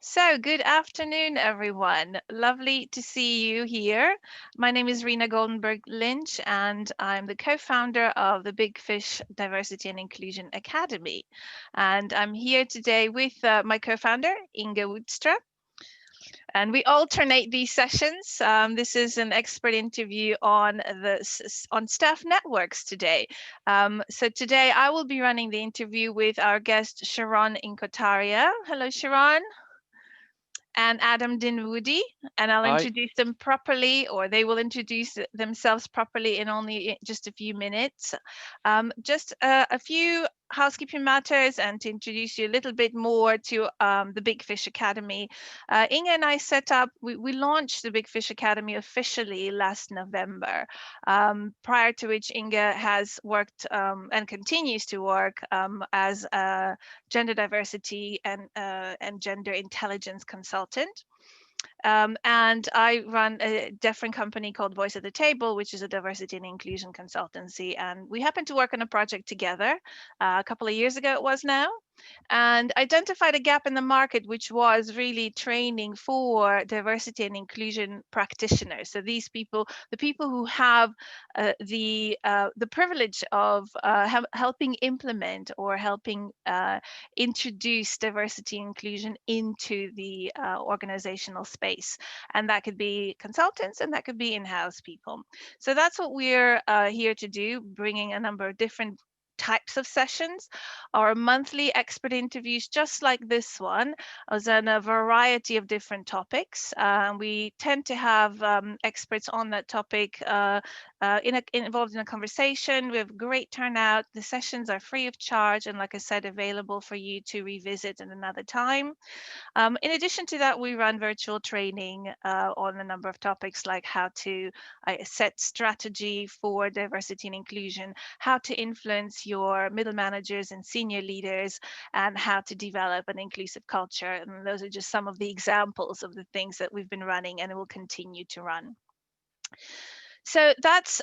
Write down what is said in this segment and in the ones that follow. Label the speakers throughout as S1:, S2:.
S1: So, good afternoon, everyone. Lovely to see you here. My name is Rena Goldenberg Lynch, and I'm the co founder of the Big Fish Diversity and Inclusion Academy. And I'm here today with my co founder, Inge Woodström. And we alternate these sessions. This is an expert interview on on staff networks today. So today I will be running the interview with our guest Cherron Inko-Tariah. Hello, Cherron. And Adam Dinwoodie, and I'll
S2: Hi.
S1: introduce them properly, or they will introduce themselves properly in only just a few minutes. Just a few housekeeping matters and to introduce you a little bit more to the Big Fish Academy. Inge and I we launched the Big Fish Academy officially last November, prior to which Inge has worked and continues to work as a gender diversity and gender intelligence consultant. And I run a different company called Voice at the Table, which is a diversity and inclusion consultancy. And we happened to work on a project together a couple of years ago, it was now, and identified a gap in the market, which was really training for diversity and inclusion practitioners. So these people, the people who have the privilege of helping implement or helping introduce diversity and inclusion into the organizational space. And that could be consultants and that could be in-house people. So that's what we're here to do, bringing a number of different types of sessions. Our monthly expert interviews, just like this one, is on a variety of different topics. We tend to have experts on that topic involved in a conversation. We have great turnout. The sessions are free of charge and, like I said, available for you to revisit at another time. In addition to that, we run virtual training on a number of topics like how to set strategy for diversity and inclusion, how to influence your middle managers and senior leaders, and how to develop an inclusive culture. And those are just some of the examples of the things that we've been running and will continue to run. So that's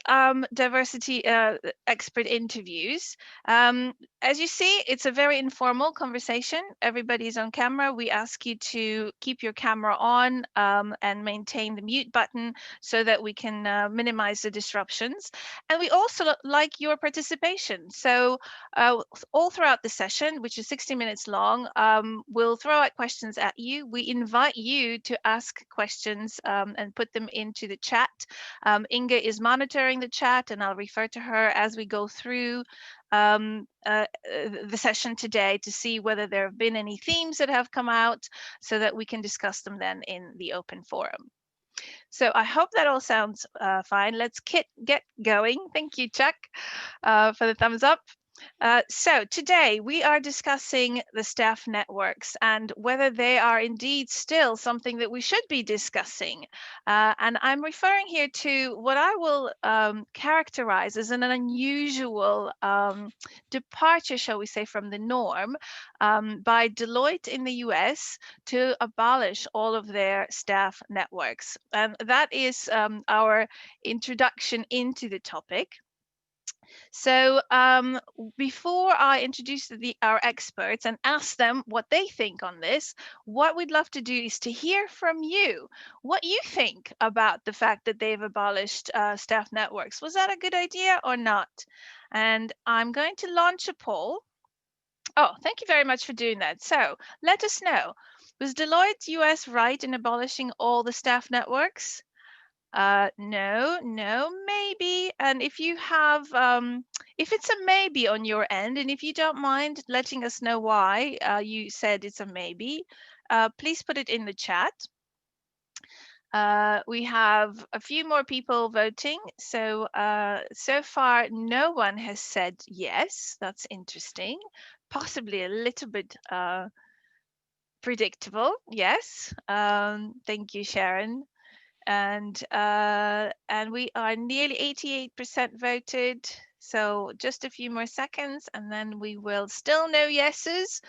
S1: diversity expert interviews. As you see, it's a very informal conversation. Everybody's on camera. We ask you to keep your camera on and maintain the mute button so that we can minimize the disruptions. And we also like your participation. So all throughout the session, which is 60 minutes long, we'll throw out questions at you. We invite you to ask questions and put them into the chat. Inge is monitoring the chat, and I'll refer to her as we go through the session today to see whether there have been any themes that have come out so that we can discuss them then in the open forum. So I hope that all sounds fine. Let's get going. Thank you, Chuck, for the thumbs up. So today we are discussing the staff networks and whether they are indeed still something that we should be discussing. And I'm referring here to what I will characterize as an unusual departure, shall we say, from the norm by Deloitte in the US to abolish all of their staff networks. And that is our introduction into the topic. So before I introduce our experts and ask them what they think on this, what we'd love to do is to hear from you what you think about the fact that they've abolished staff networks. Was that a good idea or not? And I'm going to launch a poll. Oh, thank you very much for doing that. So let us know. Was Deloitte US right in abolishing all the staff networks? No, maybe. And if you have, if it's a maybe on your end, and if you don't mind letting us know why you said it's a maybe, please put it in the chat. We have a few more people voting. So, so far, no one has said yes. That's interesting. Possibly a little bit predictable. Yes. Thank you, Sharon. And we are nearly 88% voted. So just a few more seconds, and then we will still no yeses.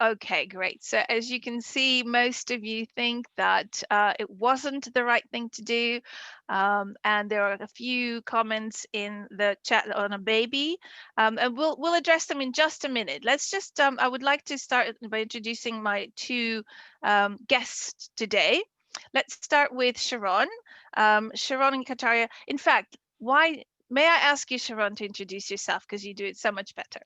S1: Okay, great. So as you can see, most of you think that it wasn't the right thing to do. And there are a few comments in the chat on a baby. And we'll address them in just a minute. Let's just, I would like to start by introducing my two guests today. Let's start with Cherron. Cherron Inko-Tariah. In fact, why, may I ask you, Cherron, to introduce yourself because you do it so much better.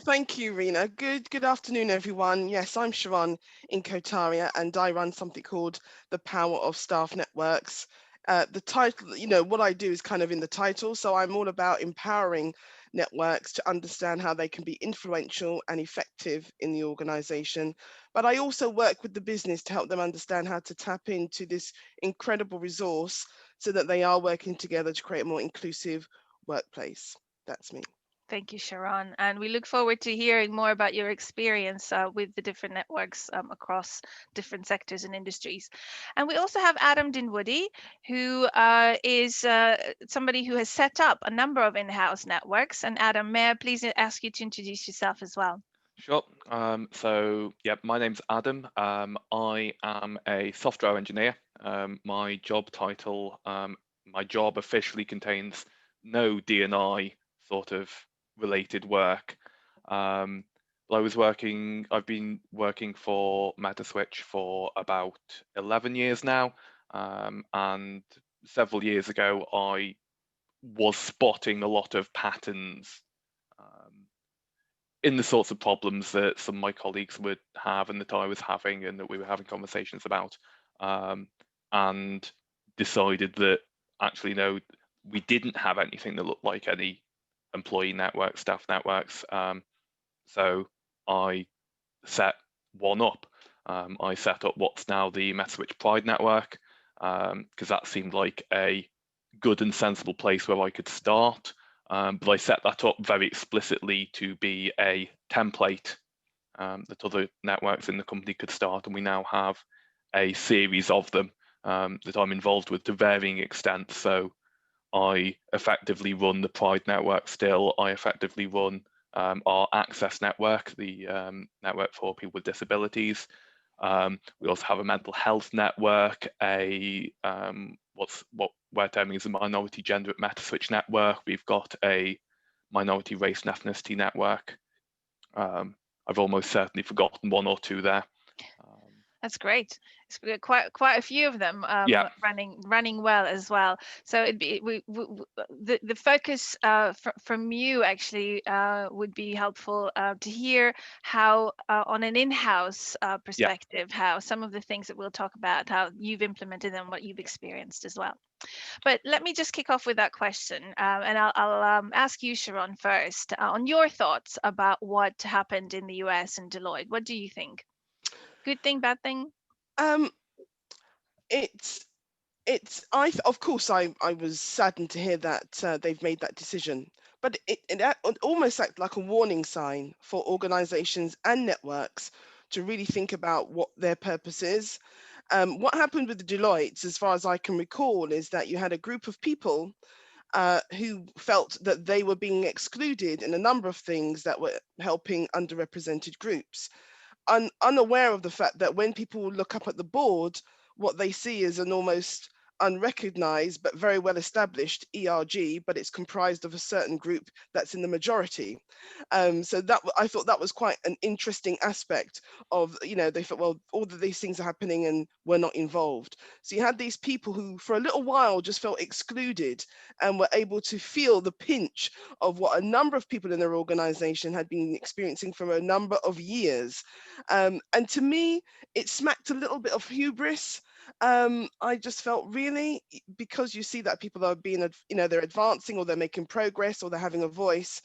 S2: Thank you, Rena. Good afternoon, everyone. Yes, I'm Cherron Inko-Tariah, and I run something called the Power of Staff Networks. The title, what I do is kind of in the title. So I'm all about empowering networks to understand how they can be influential and effective in the organization. But I also work with the business to help them understand how to tap into this incredible resource so that they are working together to create a more inclusive workplace. That's me.
S1: Thank you, Sharon. And we look forward to hearing more about your experience with the different networks across different sectors and industries. And we also have Adam Dinwoodie, who is somebody who has set up a number of in-house networks. And Adam, may I please ask you to introduce yourself as well?
S3: Sure. Yeah, my name's Adam. I am a software engineer. My job title, my job officially contains no D&I sort of related work. But I've been working for Metaswitch for about 11 years now. And several years ago, I was spotting a lot of patterns um, in the sorts of problems that some of my colleagues would have and that I was having and that we were having conversations about, and decided that actually, no, we didn't have anything that looked like any employee network, staff networks. So I set one up. I set up what's now the Metaswitch Pride Network, because that seemed like a good and sensible place where I could start. But I set that up very explicitly to be a template that other networks in the company could start, and we now have a series of them that I'm involved with to varying extents. So I effectively run the Pride network still. I effectively run our Access network, the network for people with disabilities. We also have a mental health network, what we're terming as a minority gender at Metaswitch network. We've got a minority race and ethnicity network. I've almost certainly forgotten one or two there.
S1: That's great. It's quite a few of them
S3: Yeah.
S1: running well as well. So it'd be the focus from you actually would be helpful to hear how on an in-house perspective, how some of the things that we'll talk about, how you've implemented them, what you've experienced as well. But let me just kick off with that question, and I'll ask you, Sharon, first on your thoughts about what happened in the US and Deloitte. What do you think? Good thing, bad thing?
S2: Um, it's of course I was saddened to hear that they've made that decision, but it almost acted like a warning sign for organizations and networks to really think about what their purpose is. What happened with the Deloitte, as far as I can recall, is that you had a group of people who felt that they were being excluded in a number of things that were helping underrepresented groups, unaware of the fact that when people look up at the board, what they see is an almost unrecognized but very well established ERG, but it's comprised of a certain group that's in the majority. So that I thought that was quite an interesting aspect of, they thought, well, all of these things are happening and we're not involved. So you had these people who for a little while just felt excluded and were able to feel the pinch of what a number of people in their organization had been experiencing for a number of years. And to me, it smacked a little bit of hubris. I just felt really, because you see that people are being, they're advancing or they're making progress or they're having a voice,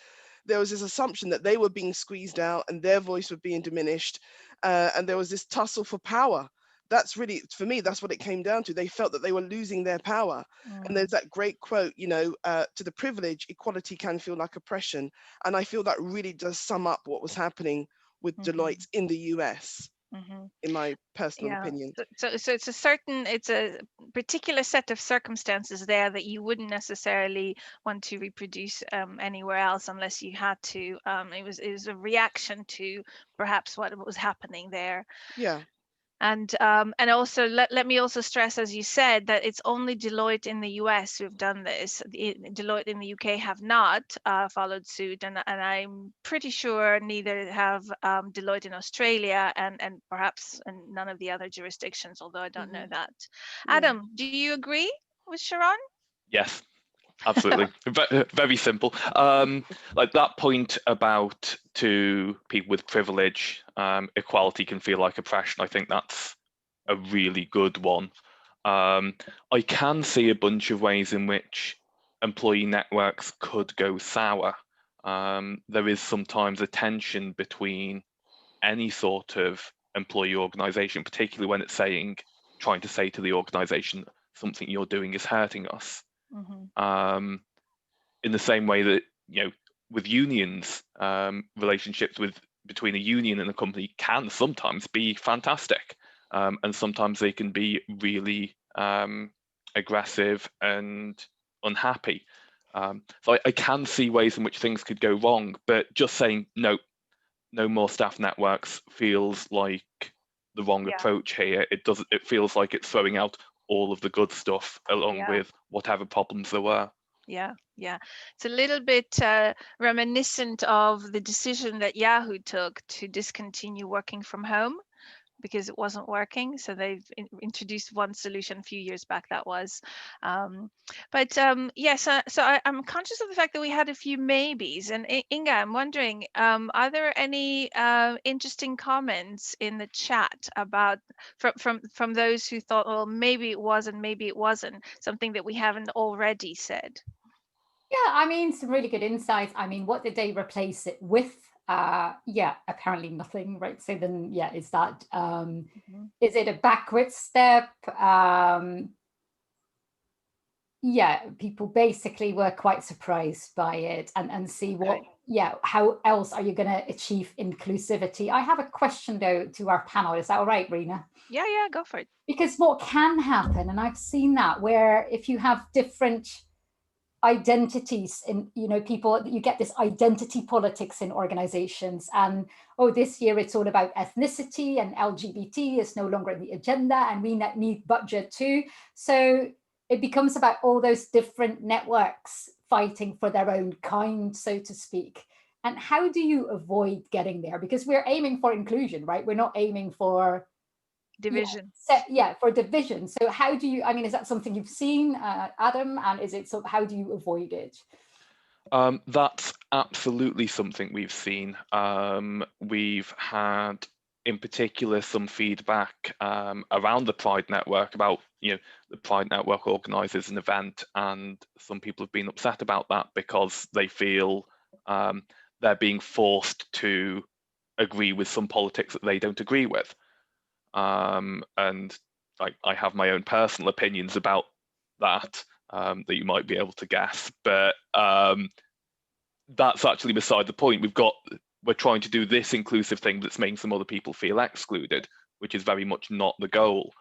S2: there was this assumption that they were being squeezed out and their voice was being diminished. And there was this tussle for power. That's really, for me, that's what it came down to. They felt that they were losing their power. And there's that great quote, to the privilege, equality can feel like oppression. And I feel that really does sum up what was happening with Deloitte in the US. in my personal
S1: Yeah.
S2: opinion.
S1: So it's a particular set of circumstances there that you wouldn't necessarily want to reproduce anywhere else unless you had to. It was a reaction to perhaps what was happening there.
S2: Yeah.
S1: And also let me also stress, as you said, that it's only Deloitte in the US who've done this. Deloitte in the UK have not followed suit, and I'm pretty sure neither have Deloitte in Australia, and perhaps in none of the other jurisdictions, although I don't know that.
S2: Yeah.
S1: Adam, do you agree with Cherron?
S3: Yes, absolutely. Very simple. Like that point about to people with privilege, equality can feel like oppression. I think that's a really good one. I can see a bunch of ways in which employee networks could go sour. There is sometimes a tension between any sort of employee organization, particularly when it's trying to say to the organization, something you're doing is hurting us. In the same way that, with unions, relationships between a union and a company can sometimes be fantastic, and sometimes they can be really aggressive and unhappy. So I can see ways in which things could go wrong, but just saying no more staff networks feels like the wrong approach here. It feels like it's throwing out all of the good stuff along with whatever problems there were.
S1: Yeah. It's a little bit reminiscent of the decision that Yahoo took to discontinue working from home because it wasn't working. So they've introduced one solution a few years back, that was. Yes, so I'm conscious of the fact that we had a few maybes. And Inga, I'm wondering, are there any interesting comments in the chat about from those who thought, well, maybe it was and maybe it wasn't, something that we haven't already said?
S4: Yeah, I mean, some really good insights. I mean, what did they replace it with? Yeah, apparently nothing, right? So then, yeah, is that, is it a backward step? Yeah, people basically were quite surprised by it and see what, how else are you going to achieve inclusivity? I have a question though to our panel. Is that all right, Rena?
S1: Yeah, go for it.
S4: Because what can happen, and I've seen that, where if you have different identities in, people, you get this identity politics in organizations, and this year it's all about ethnicity and LGBT is no longer in the agenda and we need budget too. So it becomes about all those different networks fighting for their own kind, so to speak. And how do you avoid getting there? Because we're aiming for inclusion, right? We're not aiming for
S1: division.
S4: For division. So how do you, I mean, is that something you've seen, Adam? And is it, so how do you avoid it?
S3: That's absolutely something we've seen. We've had, in particular, some feedback around the Pride Network about, the Pride Network organises an event, and some people have been upset about that because they feel they're being forced to agree with some politics that they don't agree with. And I have my own personal opinions about that that you might be able to guess, but that's actually beside the point. We're trying to do this inclusive thing that's making some other people feel excluded, which is very much not the goal.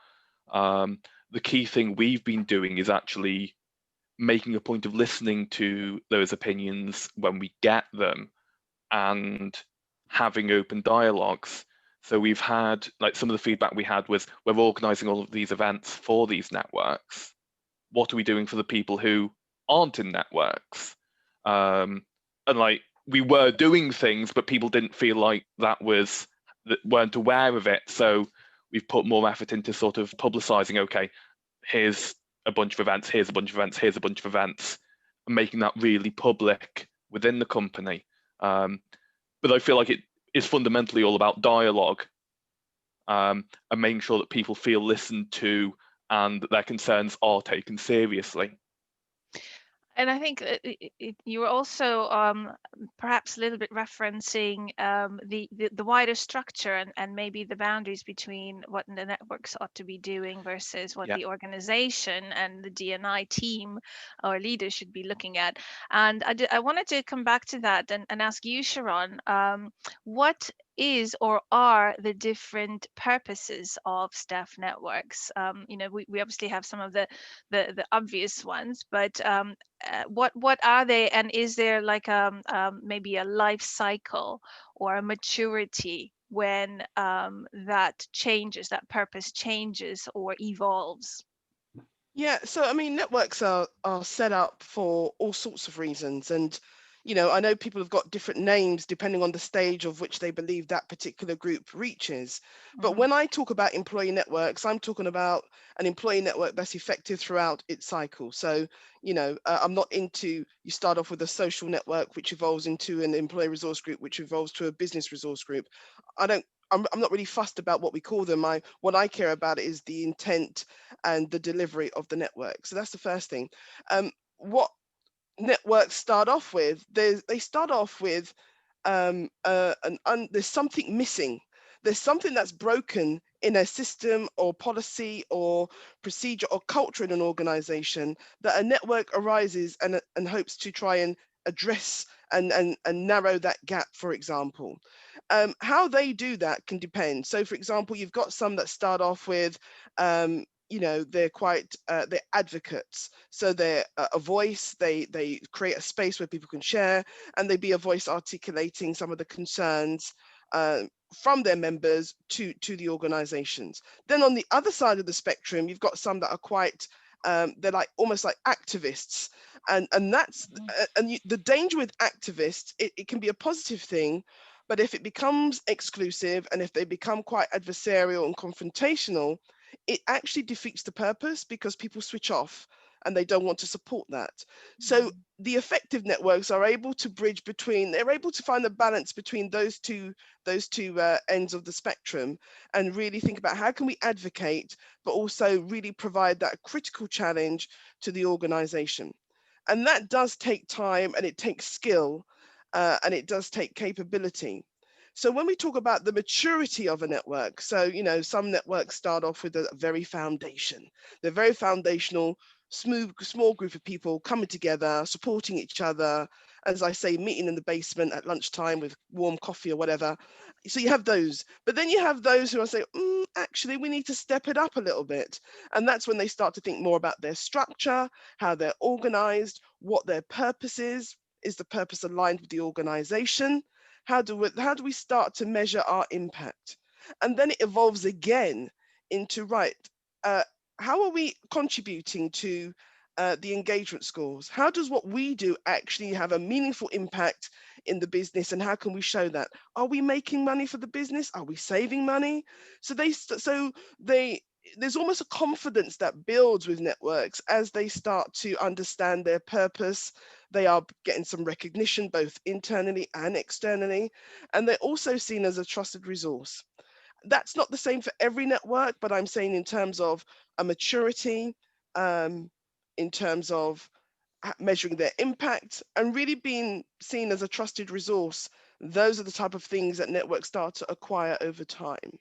S3: The key thing we've been doing is actually making a point of listening to those opinions when we get them and having open dialogues. So we've had, some of the feedback we had was, we're organising all of these events for these networks. What are we doing for the people who aren't in networks? And we were doing things, but people didn't feel like weren't aware of it. So we've put more effort into sort of publicising, okay, here's a bunch of events, here's a bunch of events, here's a bunch of events, and making that really public within the company. But I feel like it is fundamentally all about dialogue, and making sure that people feel listened to and that their concerns are taken seriously.
S1: And I think you were also perhaps a little bit referencing the wider structure and maybe the boundaries between what the networks ought to be doing versus what the organization and the D&I team or leaders should be looking at. And I wanted to come back to that and ask you, Cherron, what is or are the different purposes of staff networks? You know, we obviously have some of the obvious ones, but what are they, and is there like maybe a life cycle or a maturity when that changes, that purpose changes or evolves?
S2: Yeah, so I mean, networks are set up for all sorts of reasons, and you know, I know people have got different names depending on the stage of which they believe that particular group reaches. But when I talk about employee networks, I'm talking about an employee network that's effective throughout its cycle. So, you know, I'm not into you start off with a social network which evolves into an employee resource group, which evolves to a business resource group. I'm not really fussed about what we call them. What I care about is the intent and the delivery of the network. So that's the first thing. What networks start off with, they start off with there's something missing. There's something that's broken in a system or policy or procedure or culture in an organization that a network arises and hopes to try and address and narrow that gap, for example. How they do that can depend. So for example, you've got some that start off with you know, they're quite they're advocates, so they're a voice. They create a space where people can share, and they be a voice articulating some of the concerns from their members to the organizations. Then on the other side of the spectrum, you've got some that are quite they're like almost like activists, and that's the danger with activists. It can be a positive thing, but if it becomes exclusive and if they become quite adversarial and confrontational, it actually defeats the purpose because people switch off and they don't want to support that. So the effective networks are able to bridge between, they're able to find the balance between those two ends of the spectrum and really think about how can we advocate, but also really provide that critical challenge to the organization. And that does take time, and it takes skill, and it does take capability. So when we talk about the maturity of a network, so, you know, some networks start off with a very foundation. They're very foundational, small group of people coming together, supporting each other, as I say, meeting in the basement at lunchtime with warm coffee or whatever. So you have those, but then you have those who are saying, actually, we need to step it up a little bit. And that's when they start to think more about their structure, how they're organized, what their purpose is the purpose aligned with the organization? How do we start to measure our impact? And then it evolves again into, right, how are we contributing to the engagement scores? How does what we do actually have a meaningful impact in the business, and how can we show that? Are we making money for the business? Are we saving money? So there's almost a confidence that builds with networks as they start to understand their purpose. They are getting some recognition both internally and externally, and they're also seen as a trusted resource. That's not the same for every network, but I'm saying in terms of a maturity, in terms of measuring their impact and really being seen as a trusted resource, those are the type of things that networks start to acquire over time.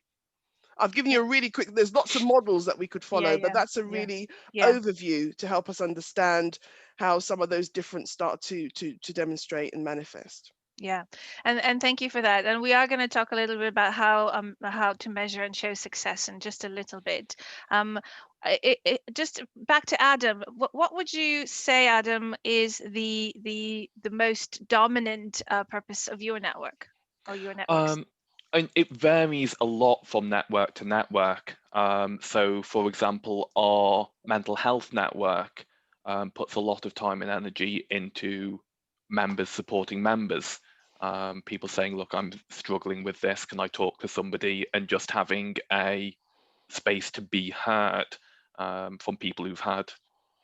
S2: I've given you a really quick, there's lots of models that we could follow, but that's a really overview to help us understand how some of those different start to demonstrate and manifest.
S1: Yeah, and thank you for that. And we are going to talk a little bit about how to measure and show success in just a little bit. Just back to Adam. What would you say, Adam, is the most dominant purpose of your network or your networks?
S3: And it varies a lot from network to network. So, for example, our mental health network puts a lot of time and energy into members supporting members. People saying, look, I'm struggling with this, can I talk to somebody? And just having a space to be heard from people who've had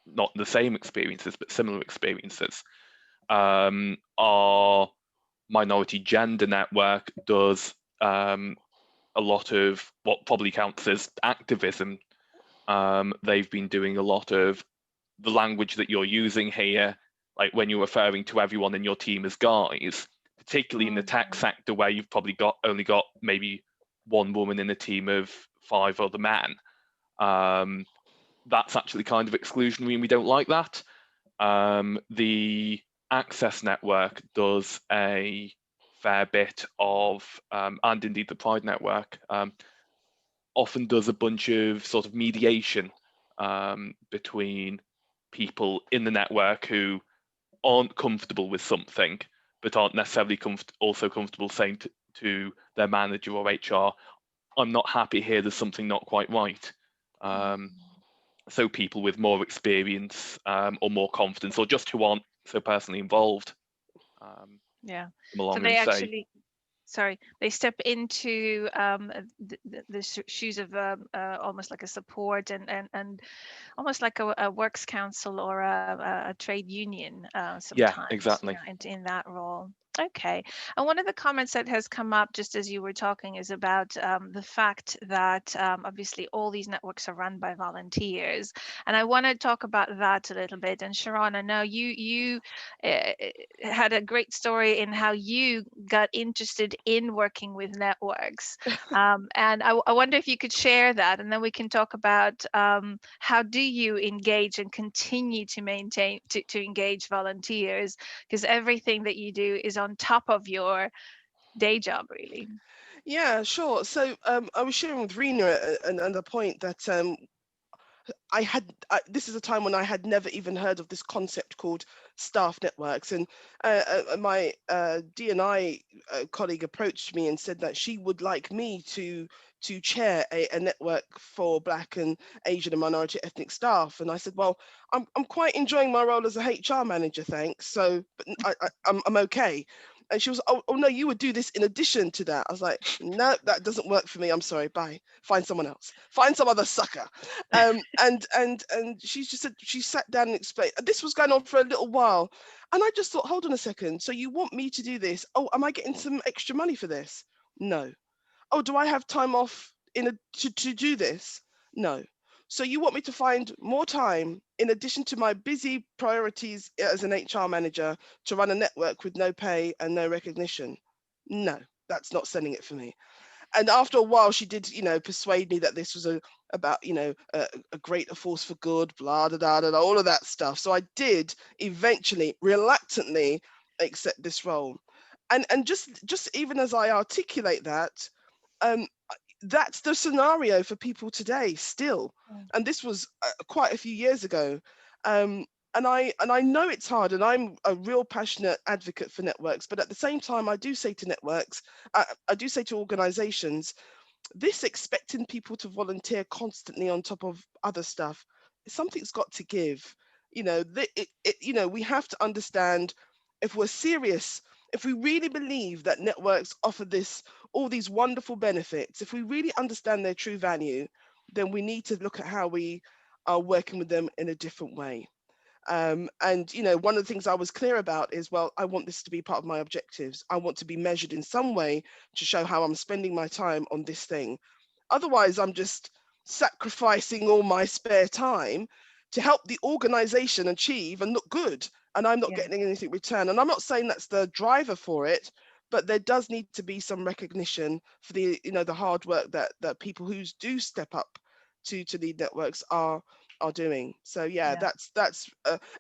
S3: not the same experiences, but similar experiences. Our minority gender network does a lot of what probably counts as activism. They've been doing a lot of the language that you're using here, like when you're referring to everyone in your team as guys, particularly in the tech sector where you've probably only got maybe one woman in a team of 5 other men. That's actually kind of exclusionary and we don't like that. The Access Network does a fair bit of, and indeed the Pride Network, often does a bunch of sort of mediation between people in the network who aren't comfortable with something, but aren't necessarily also comfortable saying to their manager or HR, I'm not happy here, there's something not quite right. So people with more experience or more confidence, or just who aren't so personally involved,
S1: Yeah.
S3: come along
S1: So they
S3: and say,
S1: actually, sorry, they step into the shoes of almost like a support and almost like a works council or a trade union
S3: yeah,
S1: sometimes,
S3: exactly.
S1: in that role. Okay. And one of the comments that has come up just as you were talking is about the fact that obviously all these networks are run by volunteers. And I want to talk about that a little bit. And Cherron, I know you had a great story in how you got interested in working with networks. And I wonder if you could share that, and then we can talk about how do you engage and continue to maintain, to engage volunteers, because everything that you do is on top of your day job, really.
S2: Yeah, sure. So I was sharing with Rena another point that this is a time when I had never even heard of this concept called staff networks, and my D&I colleague approached me and said that she would like me to chair a network for Black and Asian and minority ethnic staff. And I said, well, I'm quite enjoying my role as a HR manager, thanks. So, but I'm okay. And she was, oh no, you would do this in addition to that. I was like, no, that doesn't work for me. I'm sorry. Bye. Find someone else. Find some other sucker. And she just said, she sat down and explained. This was going on for a little while, and I just thought, hold on a second. So you want me to do this? Oh, am I getting some extra money for this? No. Oh, do I have time off to do this? No. So you want me to find more time in addition to my busy priorities as an HR manager to run a network with no pay and no recognition? No, that's not sending it for me. And after a while, she did, persuade me that this was about, a greater force for good, blah, da, da, da, da, all of that stuff. So I did eventually, reluctantly, accept this role. And just even as I articulate that, that's the scenario for people today still. And this was quite a few years ago. And I know it's hard, and I'm a real passionate advocate for networks, but at the same time, I do say to networks, I do say to organizations, this expecting people to volunteer constantly on top of other stuff, something's got to give. We have to understand, if we're serious, if we really believe that networks offer all these wonderful benefits, if we really understand their true value, then we need to look at how we are working with them in a different way. And one of the things I was clear about is, well, I want this to be part of my objectives. I want to be measured in some way to show how I'm spending my time on this thing. Otherwise, I'm just sacrificing all my spare time to help the organization achieve and look good, and I'm not getting anything in return. And I'm not saying that's the driver for it, but there does need to be some recognition for the hard work that people who do step up to lead networks are doing. So that's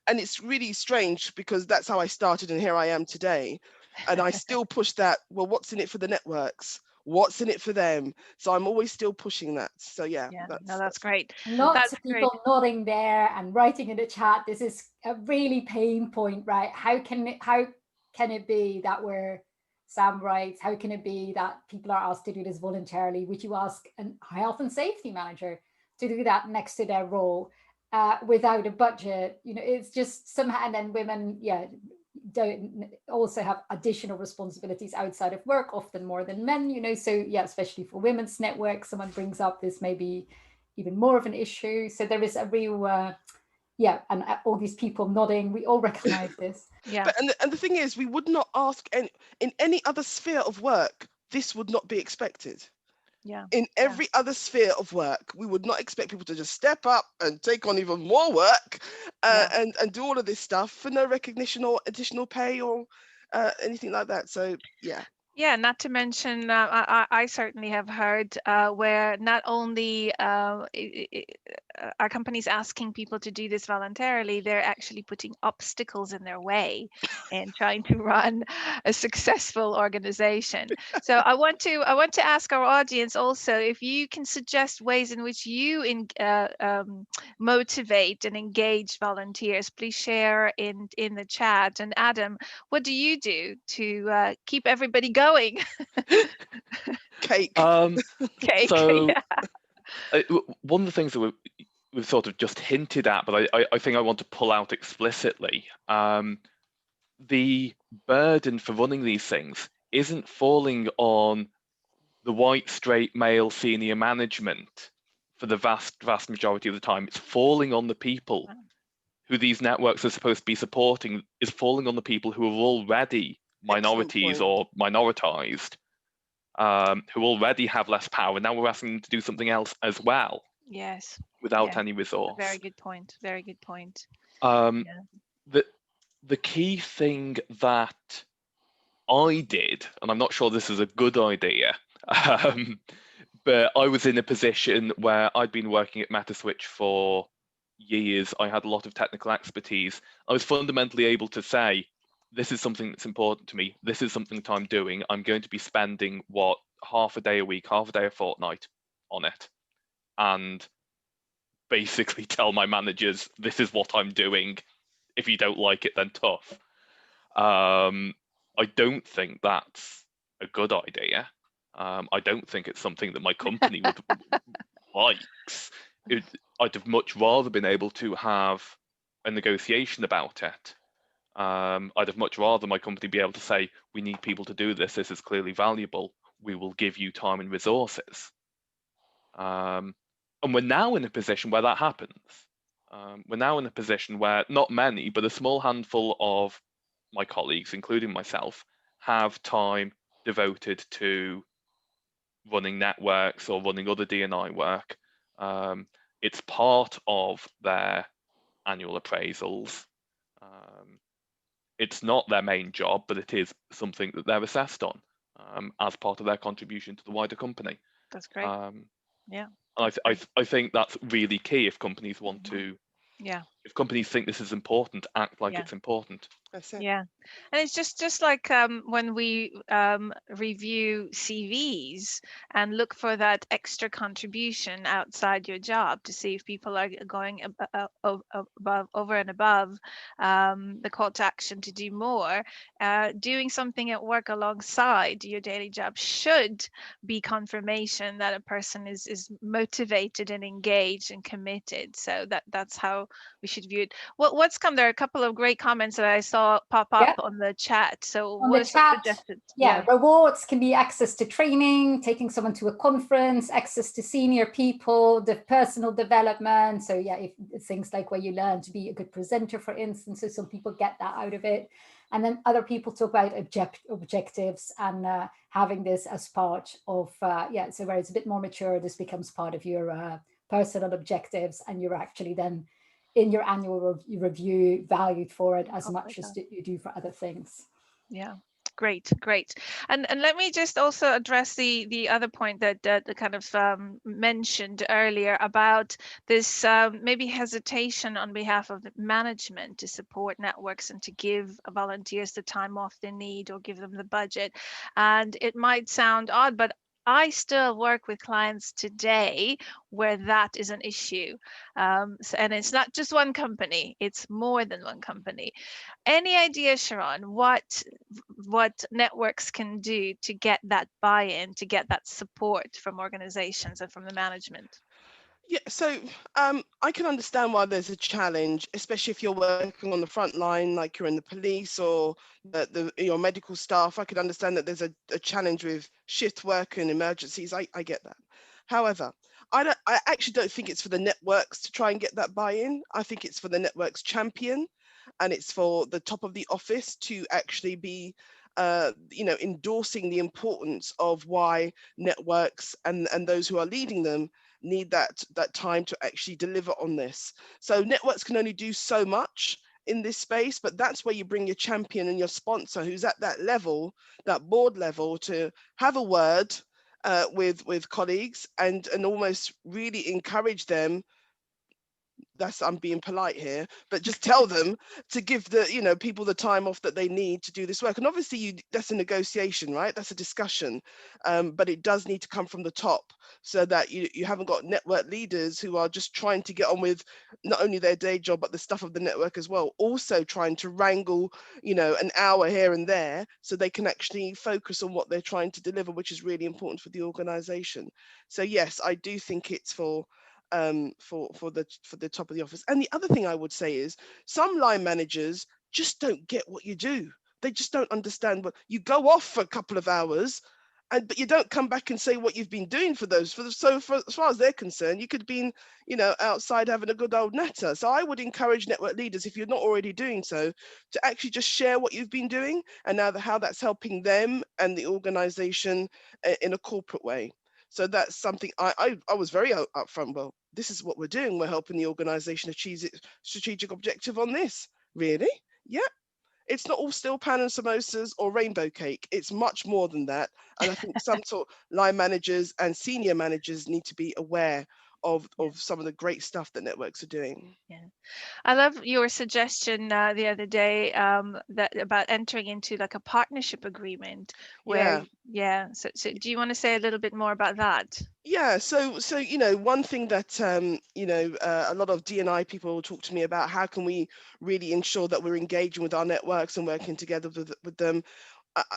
S2: and it's really strange, because that's how I started, and here I am today, and I still push that. Well, what's in it for the networks? What's in it for them? So I'm always still pushing that. So
S1: that's great.
S4: Lots
S1: That's
S4: of people nodding there and writing in the chat. This is a really pain point, right? How can it be that we're, Sam writes, how can it be that people are asked to do this voluntarily? Would you ask a health and safety manager to do that next to their role without a budget? It's just somehow, and then women, don't also have additional responsibilities outside of work, often more than men, so especially for women's networks, someone brings up this may be even more of an issue. So there is a real and all these people nodding, we all recognize this.
S2: But and the thing is, we would not ask in any other sphere of work, this would not be expected. In every other sphere of work, we would not expect people to just step up and take on even more work and do all of this stuff for no recognition or additional pay or anything like that. So
S1: Yeah, not to mention, I certainly have heard where not only are companies asking people to do this voluntarily, they're actually putting obstacles in their way and trying to run a successful organization. So I want to ask our audience also if you can suggest ways in which you motivate and engage volunteers. Please share in the chat. And Adam, what do you do to keep everybody going?
S2: Cake.
S1: Cake.
S3: So
S1: Yeah.
S3: one of the things that we've sort of just hinted at, but I think I want to pull out explicitly, the burden for running these things isn't falling on the white, straight, male senior management for the vast majority of the time. It's falling on the people who these networks are supposed to be supporting, is falling on the people who are already minorities or minoritized, who already have less power. Now we're asking them to do something else as well.
S1: Yes.
S3: Without any resource.
S1: Very good point. Very good point.
S3: The key thing that I did, and I'm not sure this is a good idea, but I was in a position where I'd been working at Metaswitch for years. I had a lot of technical expertise. I was fundamentally able to say, this is something that's important to me. This is something that I'm doing. I'm going to be spending, half a day a week, half a day a fortnight on it. And basically tell my managers, this is what I'm doing. If you don't like it, then tough. I don't think that's a good idea. I don't think it's something that my company would likes. I'd have much rather been able to have a negotiation about it. I'd have much rather my company be able to say, we need people to do this. This is clearly valuable. We will give you time and resources. And we're now in a position where that happens. We're now in a position where not many, but a small handful of my colleagues, including myself, have time devoted to running networks or running other D&I work. It's part of their annual appraisals. It's not their main job, but it is something that they're assessed on as part of their contribution to the wider company.
S1: That's great. Yeah.
S3: I think that's really key if companies want to.
S1: Yeah.
S3: If companies think this is important, act like it's important.
S2: That's it.
S1: Yeah, and it's just like when we review CVs and look for that extra contribution outside your job to see if people are going over and above the call to action to do more. Doing something at work alongside your daily job should be confirmation that a person is motivated and engaged and committed. So that's how we should view it. What's come? There are a couple of great comments that I saw pop up on the chat. So
S4: on
S1: what
S4: the chat,
S1: suggested?
S4: Rewards can be access to training, taking someone to a conference, access to senior people, the personal development. So if things like where you learn to be a good presenter, for instance, so some people get that out of it. And then other people talk about objectives and having this as part of, so where it's a bit more mature, this becomes part of your personal objectives, and you're actually then in your annual review valued for it as much as you do for other things.
S1: Yeah, great. And let me just also address the other point that kind of mentioned earlier about this maybe hesitation on behalf of the management to support networks and to give volunteers the time off they need or give them the budget. And it might sound odd, but I still work with clients today where that is an issue. And it's not just one company, it's more than one company. Any idea, Cherron, what networks can do to get that buy-in, to get that support from organizations and from the management?
S2: Yeah, so I can understand why there's a challenge, especially if you're working on the front line, like you're in the police or your medical staff. I could understand that there's a challenge with shift work and emergencies. I get that. However, I actually don't think it's for the networks to try and get that buy-in. I think it's for the networks champion, and it's for the top of the office to actually be endorsing the importance of why networks and those who are leading them need that time to actually deliver on this. So networks can only do so much, in this space, but that's where you bring your champion and your sponsor who's at that level, that board level, to have a word with colleagues and almost really encourage them. I'm being polite here, but just tell them to give the people the time off that they need to do this work. And obviously that's a negotiation, right? That's a discussion, but it does need to come from the top, so that you haven't got network leaders who are just trying to get on with not only their day job but the stuff of the network as well, also trying to wrangle an hour here and there so they can actually focus on what they're trying to deliver, which is really important for the organization. So yes, I do think it's for the top of the office. And the other thing I would say is some line managers just don't get what you do. They just don't understand what you go off for a couple of hours, but you don't come back and say what you've been doing for those. So as far as they're concerned, you could have been outside having a good old natter. So I would encourage network leaders, if you're not already doing so, to actually just share what you've been doing and now how that's helping them and the organization in a corporate way. So that's something I was very upfront. Well, this is what we're doing. We're helping the organization achieve its strategic objective on this. Really? Yeah. It's not all steel pan and samosas or rainbow cake. It's much more than that. And I think some sort of line managers and senior managers need to be aware of some of the great stuff that networks are doing.
S1: Yeah, I love your suggestion the other day that about entering into like a partnership agreement where, So do you want to say a little bit more about that?
S2: Yeah, so one thing that a lot of D&I people talk to me about, how can we really ensure that we're engaging with our networks and working together with them.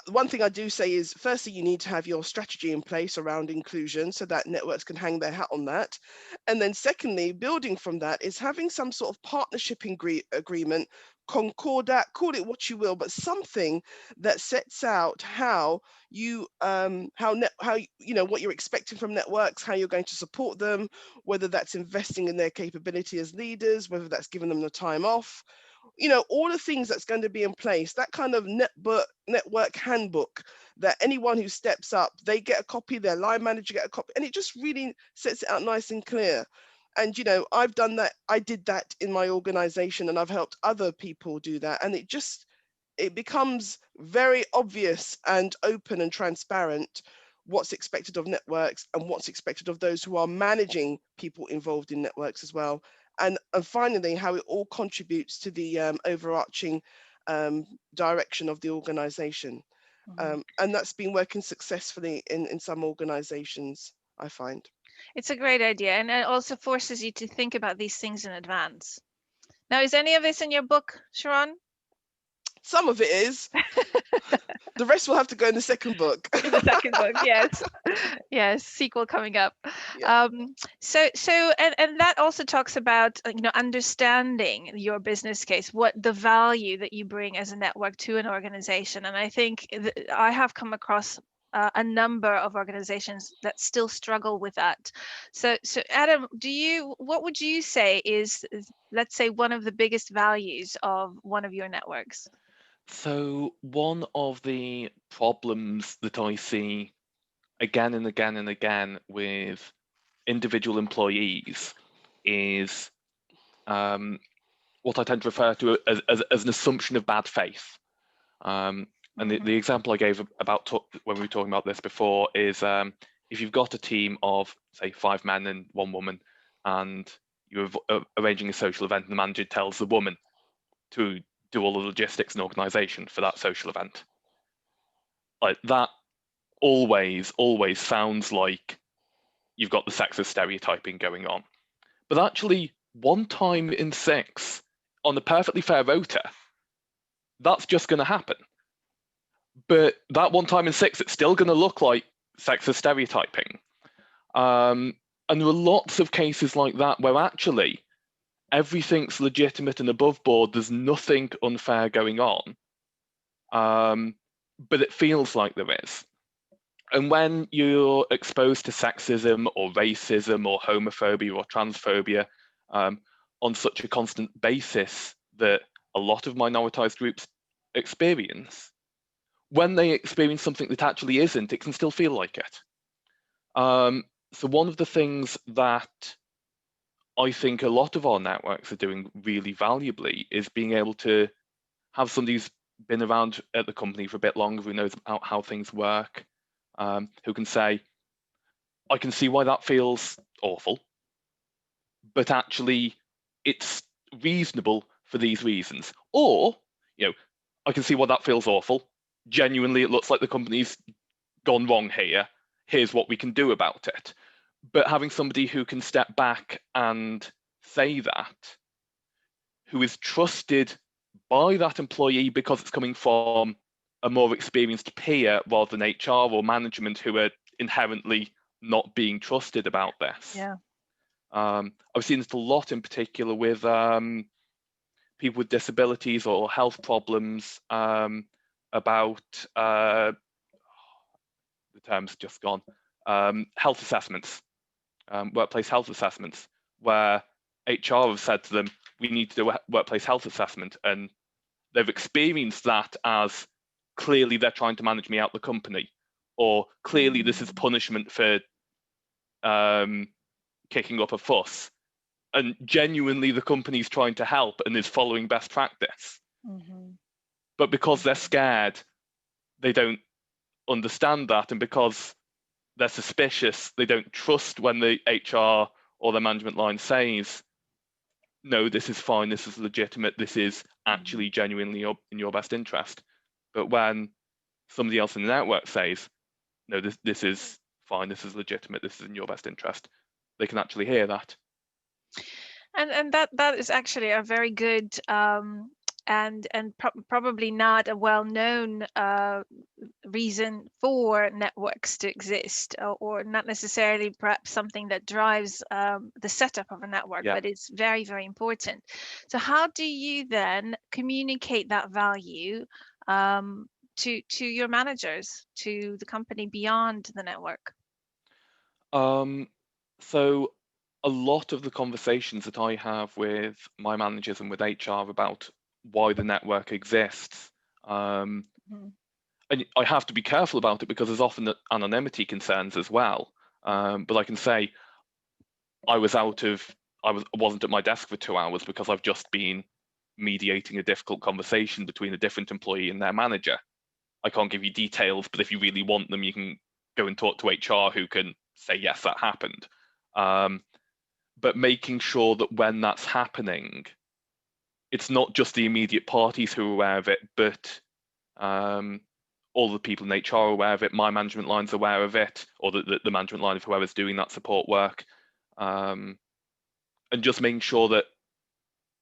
S2: One thing I do say is, firstly, you need to have your strategy in place around inclusion so that networks can hang their hat on that. And then secondly, building from that is having some sort of partnership agreement, concordat, call it what you will, but something that sets out how what you're expecting from networks, how you're going to support them, whether that's investing in their capability as leaders, whether that's giving them the time off, all the things that's going to be in place, that kind of network handbook that anyone who steps up, they get a copy, their line manager get a copy, and it just really sets it out nice and clear. And I've done that. I did that in my organization, and I've helped other people do that, and it becomes very obvious and open and transparent what's expected of networks and what's expected of those who are managing people involved in networks as well. And finally, how it all contributes to the overarching direction of the organization.
S1: Mm-hmm.
S2: And that's been working successfully in some organizations, I find.
S1: It's a great idea. And it also forces you to think about these things in advance. Now, is any of this in your book, Cherron?
S2: Some of it is. The rest will have to go in the second book.
S1: In the second book, yes. Yes, sequel coming up.
S2: Yeah.
S1: And that also talks about understanding your business case, what the value that you bring as a network to an organization. And I think I have come across a number of organizations that still struggle with that. So Adam, what would you say is, let's say, one of the biggest values of one of your networks?
S3: So one of the problems that I see again and again and again with individual employees is what I tend to refer to as an assumption of bad faith. And the example I gave about when we were talking about this before is if you've got a team of, say, 5 men and 1 woman, and you're arranging a social event, and the manager tells the woman to do all the logistics and organization for that social event. Like that always sounds like you've got the sexist stereotyping going on. But actually, 1 time in 6 on a perfectly fair rota, that's just going to happen. But that 1 time in 6, it's still going to look like sexist stereotyping. And there are lots of cases like that where actually everything's legitimate and above board. There's nothing unfair going on, but it feels like there is. And when you're exposed to sexism or racism or homophobia or transphobia on such a constant basis that a lot of minoritized groups experience, when they experience something that actually isn't, it can still feel like it. So one of the things that I think a lot of our networks are doing really valuably is being able to have somebody who's been around at the company for a bit longer, who knows how things work, who can say, I can see why that feels awful, but actually it's reasonable for these reasons. Or, I can see why that feels awful. Genuinely, it looks like the company's gone wrong here. Here's what we can do about it. But having somebody who can step back and say that, who is trusted by that employee because it's coming from a more experienced peer rather than HR or management who are inherently not being trusted about this.
S1: Yeah.
S3: I've seen this a lot in particular with people with disabilities or health problems, about the term's just gone, health assessments, workplace health assessments, where HR have said to them, we need to do a workplace health assessment, and they've experienced that as clearly they're trying to manage me out the company, or clearly this is punishment for kicking up a fuss, and genuinely the company's trying to help and is following best practice. But because they're scared, they don't understand that, and because they're suspicious, they don't trust when the HR or the management line says, no, this is fine, this is legitimate, this is actually genuinely in your best interest. But when somebody else in the network says, no, this is fine, this is legitimate, this is in your best interest, they can actually hear that.
S1: And that is actually a very good and probably not a well-known reason for networks to exist, or not necessarily perhaps something that drives the setup of a network, but it's very, very important. So how do you then communicate that value to your managers, to the company beyond the network?
S3: So a lot of the conversations that I have with my managers and with HR about why the network exists, and I have to be careful about it because there's often anonymity concerns as well. But I can say I wasn't at my desk for 2 hours because I've just been mediating a difficult conversation between a different employee and their manager. I can't give you details, but if you really want them, you can go and talk to HR, who can say, yes, that happened. But making sure that when that's happening, it's not just the immediate parties who are aware of it, but all the people in HR are aware of it, my management line's aware of it, or the management line of whoever's doing that support work. And just making sure that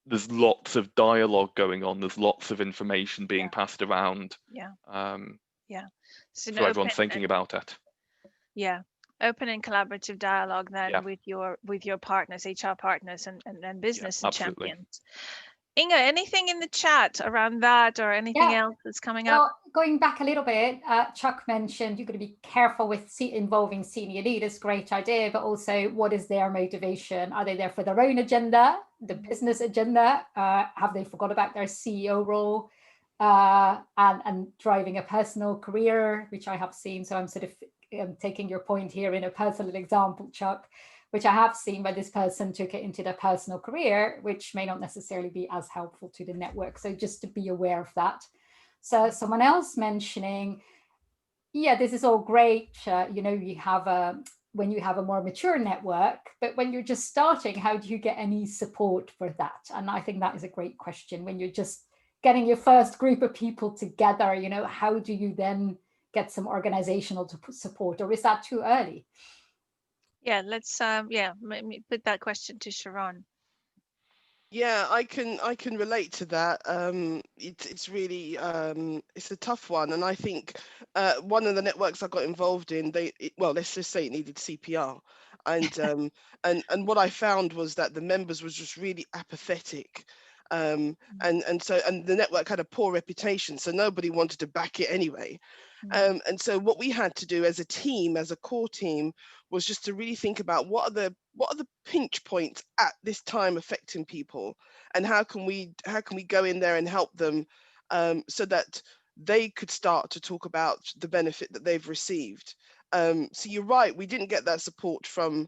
S3: there's lots of dialogue going on, there's lots of information being passed around. So everyone's thinking about it.
S1: Open and collaborative dialogue then with your partners, HR partners, and business and champions. Inga, anything in the chat around that, or anything else that's coming up?
S4: Going back a little bit, Chuck mentioned you're going to be careful with involving senior leaders. Great idea, but also what is their motivation? Are they there for their own agenda, the business agenda? Have they forgot about their CEO role and driving a personal career, which I have seen? So I'm sort of taking your point here in a personal example, Chuck, which I have seen where this person took it into their personal career, which may not necessarily be as helpful to the network. So just to be aware of that. So someone else mentioning, this is all great. You have when you have a more mature network, but when you're just starting, how do you get any support for that? And I think that is a great question. When you're just getting your first group of people together, how do you then get some organizational support, or is that too early?
S1: Let's put that question to Cherron.
S2: I can relate to that. It's really it's a tough one, and I think one of the networks I got involved in, let's just say it needed CPR, and what I found was that the members was just really apathetic. And the network had a poor reputation, so nobody wanted to back it anyway. And so what we had to do as a team, as a core team, was just to really think about what are the pinch points at this time affecting people, and how can we go in there and help them, so that they could start to talk about the benefit that they've received. So you're right, we didn't get that support from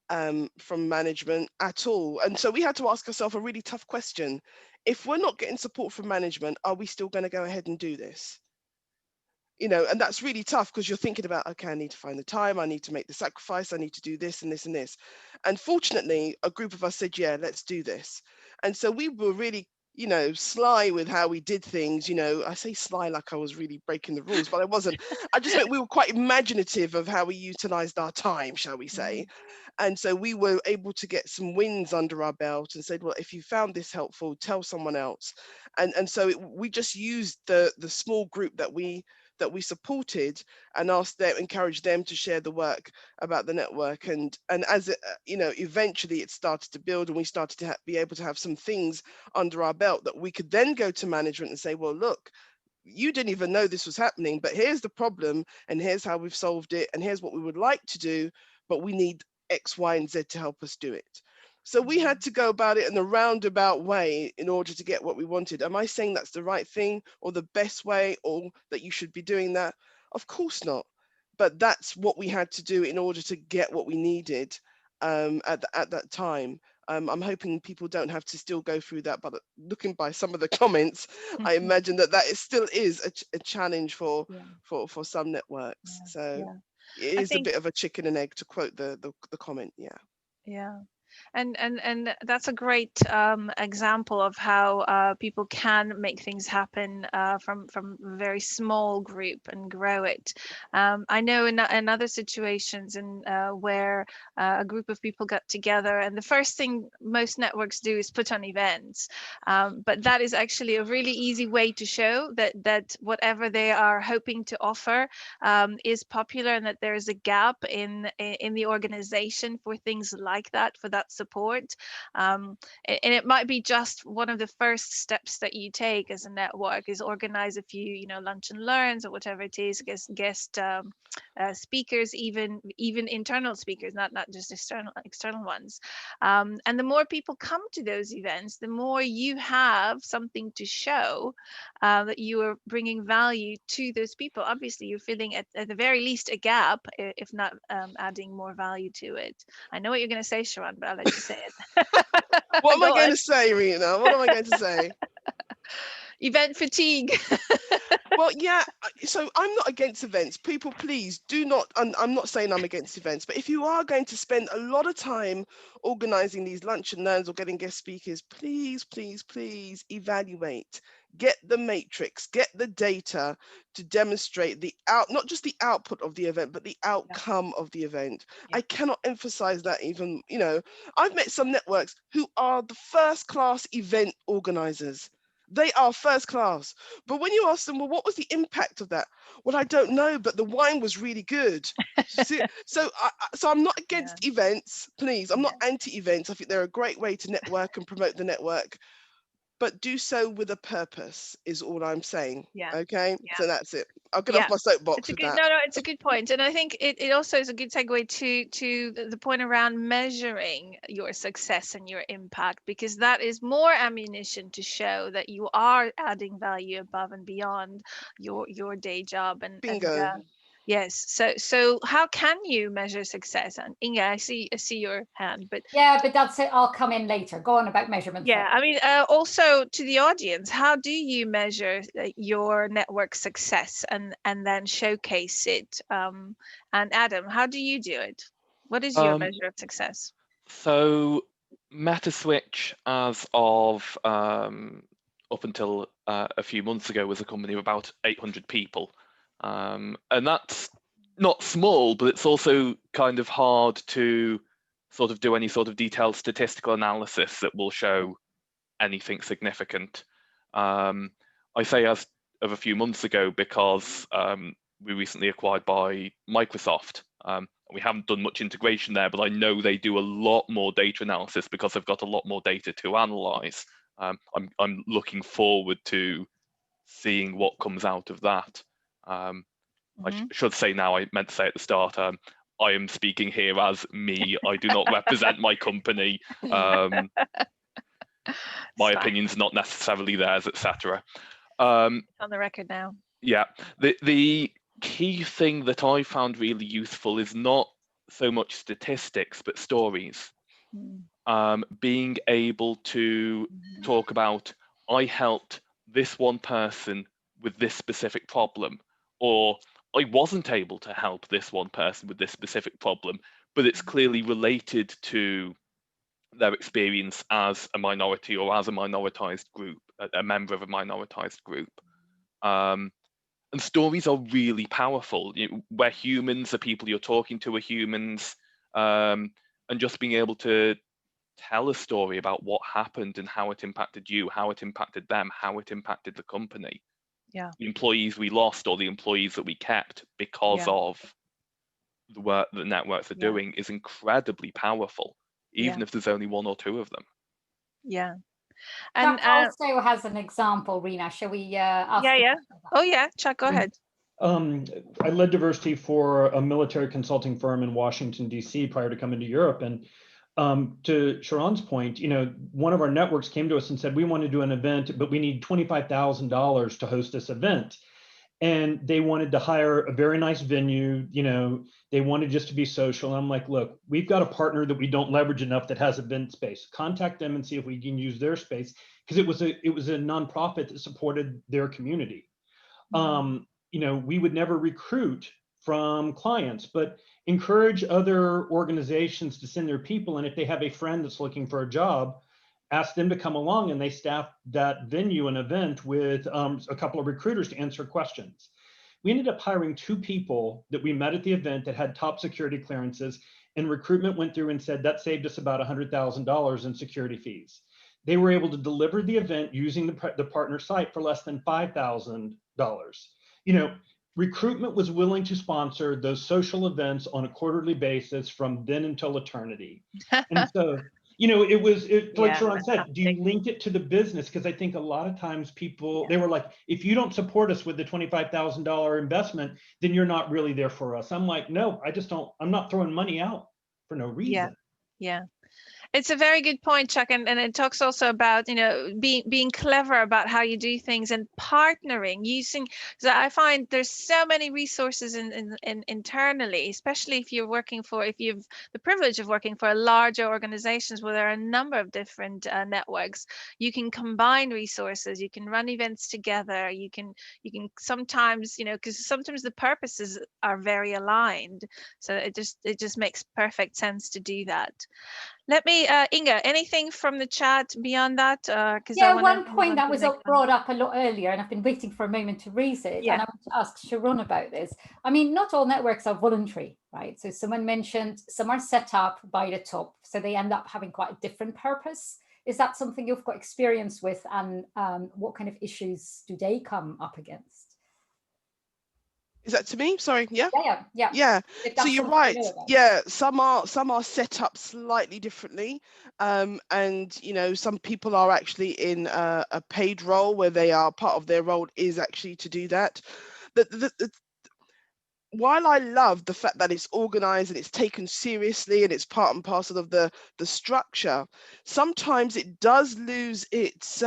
S2: from management at all. And so we had to ask ourselves a really tough question. If we're not getting support from management, are we still going to go ahead and do this? You know, and that's really tough because you're thinking about, okay, I need to find the time, I need to make the sacrifice, I need to do this and this and this. And fortunately, a group of us said, yeah, let's do this. And so we were really, you know, sly with how we did things. You know, I say sly like I was really breaking the rules, but I wasn't. I just meant we were quite imaginative of how we utilized our time, shall we say. And so we were able to get some wins under our belt and said, well, if you found this helpful, tell someone else. And so we just used the small group that we supported and asked them, encouraged them to share the work about the network. And as it, you know, eventually it started to build and we started to be able to have some things under our belt that we could then go to management and say, well, look, you didn't even know this was happening, but here's the problem and here's how we've solved it and here's what we would like to do, but we need X, Y, and Z to help us do it. So we had to go about it in a roundabout way in order to get what we wanted. Am I saying that's the right thing or the best way or that you should be doing that? Of course not. But that's what we had to do in order to get what we needed at that time. I'm hoping people don't have to still go through that, but looking by some of the comments, I imagine that still is a challenge for some networks. So it is a bit of a chicken and egg, to quote the comment.
S1: Yeah. And that's a great example of how people can make things happen from a very small group and grow it. I know in other situations where a group of people got together, and the first thing most networks do is put on events. But that is actually a really easy way to show that whatever they are hoping to offer is popular, and that there is a gap in the organization for things like that, for that support. And it might be just one of the first steps that you take as a network is organize a few, you know, lunch and learns or whatever it is, guest speakers, even internal speakers, not just external ones. And the more people come to those events, the more you have something to show that you are bringing value to those people. Obviously, you're filling at the very least a gap, if not adding more value to it. I know what you're going to say, Cherron, but I'll let you say it.
S2: What am I going to say, Rena? What am I going to say?
S1: Event fatigue.
S2: Well, yeah, so I'm not against events. People, please do not, I'm not saying I'm against events, but if you are going to spend a lot of time organizing these lunch and learns or getting guest speakers, please, please, please evaluate. Get the matrix, get the data to demonstrate not just the output of the event, but the outcome of the event. I cannot emphasize that even, you know, I've met some networks who are the first class event organizers. They are first class. But when you ask them, well, what was the impact of that? Well, I don't know, but the wine was really good. So I'm not against events, please. I'm not anti-events. I think they're a great way to network and promote the network. But do so with a purpose is all I'm saying. Okay, so that's it. I'll get off my soapbox with that.
S1: No, it's a good point. And I think it also is a good segue to the point around measuring your success and your impact, because that is more ammunition to show that you are adding value above and beyond your day job.
S2: Bingo.
S1: Yes. So how can you measure success? And Inga, I see your hand, but
S4: but that's it. I'll come in later. Go on about measurements.
S1: Yeah, I mean, also to the audience, how do you measure your network success and then showcase it? And Adam, how do you do it? What is your measure of success?
S3: So Metaswitch, as of up until a few months ago, was a company of about 800 people. And that's not small, but it's also kind of hard to sort of do any sort of detailed statistical analysis that will show anything significant. I say as of a few months ago because we recently acquired by Microsoft. We haven't done much integration there, but I know they do a lot more data analysis because they've got a lot more data to analyze. I'm looking forward to seeing what comes out of that. I should say now, I meant to say at the start, I am speaking here as me. I do not represent my company. My opinion's not necessarily theirs, etc.
S1: On the record now.
S3: Yeah, the key thing that I found really useful is not so much statistics, but stories.
S1: Mm.
S3: Being able to talk about, I helped this one person with this specific problem, or I wasn't able to help this one person with this specific problem, but it's clearly related to their experience as a minority or as a minoritized group, a member of a minoritized group. And stories are really powerful. Where humans, the people you're talking to are humans, and just being able to tell a story about what happened and how it impacted you, how it impacted them, how it impacted the company.
S1: Yeah.
S3: The employees we lost or the employees that we kept because of the work that networks are doing is incredibly powerful, even if there's only one or two of them.
S1: Yeah. And
S4: Chuck also has an example, Rena. Shall we ask?
S1: Yeah. Oh yeah, Chuck, go ahead.
S5: I led diversity for a military consulting firm in Washington, D.C. prior to coming to Europe. And to Cherron's point, one of our networks came to us and said, we want to do an event, but we need $25,000 to host this event. And they wanted to hire a very nice venue, they wanted just to be social. And I'm like, look, we've got a partner that we don't leverage enough that has event space. Contact them and see if we can use their space, because it was a nonprofit that supported their community. We would never recruit from clients, but encourage other organizations to send their people. And if they have a friend that's looking for a job, ask them to come along, and they staffed that venue and event with a couple of recruiters to answer questions. We ended up hiring 2 people that we met at the event that had top security clearances, and recruitment went through and said that saved us about $100,000 in security fees. They were able to deliver the event using the partner site for less than $5,000. Recruitment was willing to sponsor those social events on a quarterly basis from then until eternity. And so, like Cherron said, do you link it to the business? Because I think a lot of times people, they were like, if you don't support us with the $25,000 investment, then you're not really there for us. I'm like, no, I'm not throwing money out for no reason.
S1: Yeah. It's a very good point, Chuck, and it talks also about being clever about how you do things and partnering, using. So I find there's so many resources in internally, especially if you've the privilege of working for larger organizations where there are a number of different networks. You can combine resources, you can run events together, you can sometimes because sometimes the purposes are very aligned, so it just makes perfect sense to do that. Let me, Inga, anything from the chat beyond that?
S4: One point that was brought up a lot earlier, and I've been waiting for a moment to raise it, and I want to ask Cherron about this. I mean, not all networks are voluntary, right? So someone mentioned some are set up by the top, so they end up having quite a different purpose. Is that something you've got experience with, and what kind of issues do they come up against?
S2: Is that to me? Sorry. Yeah.
S4: Yeah.
S2: So you're right. Yeah, some are set up slightly differently, and some people are actually in a paid role where they are part of their role is actually to do that. While I love the fact that it's organized and it's taken seriously and it's part and parcel of the structure, sometimes it does lose its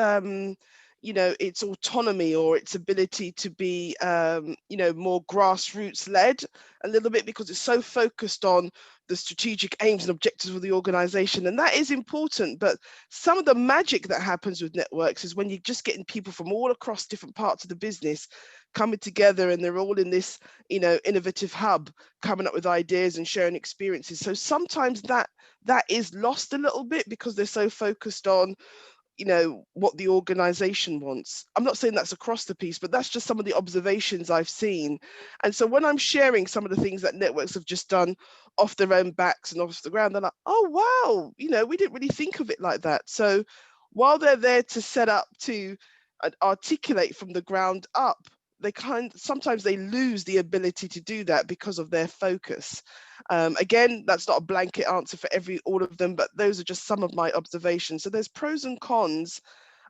S2: its autonomy or its ability to be more grassroots led a little bit, because it's so focused on the strategic aims and objectives of the organization, and that is important. But some of the magic that happens with networks is when you're just getting people from all across different parts of the business coming together, and they're all in this innovative hub coming up with ideas and sharing experiences. So sometimes that is lost a little bit because they're so focused on what the organization wants. I'm not saying that's across the piece, but that's just some of the observations I've seen. And so when I'm sharing some of the things that networks have just done off their own backs and off the ground, they're like, oh wow, we didn't really think of it like that. So while they're there to set up to articulate from the ground up, sometimes they lose the ability to do that because of their focus. Again, that's not a blanket answer for all of them, but those are just some of my observations. So there's pros and cons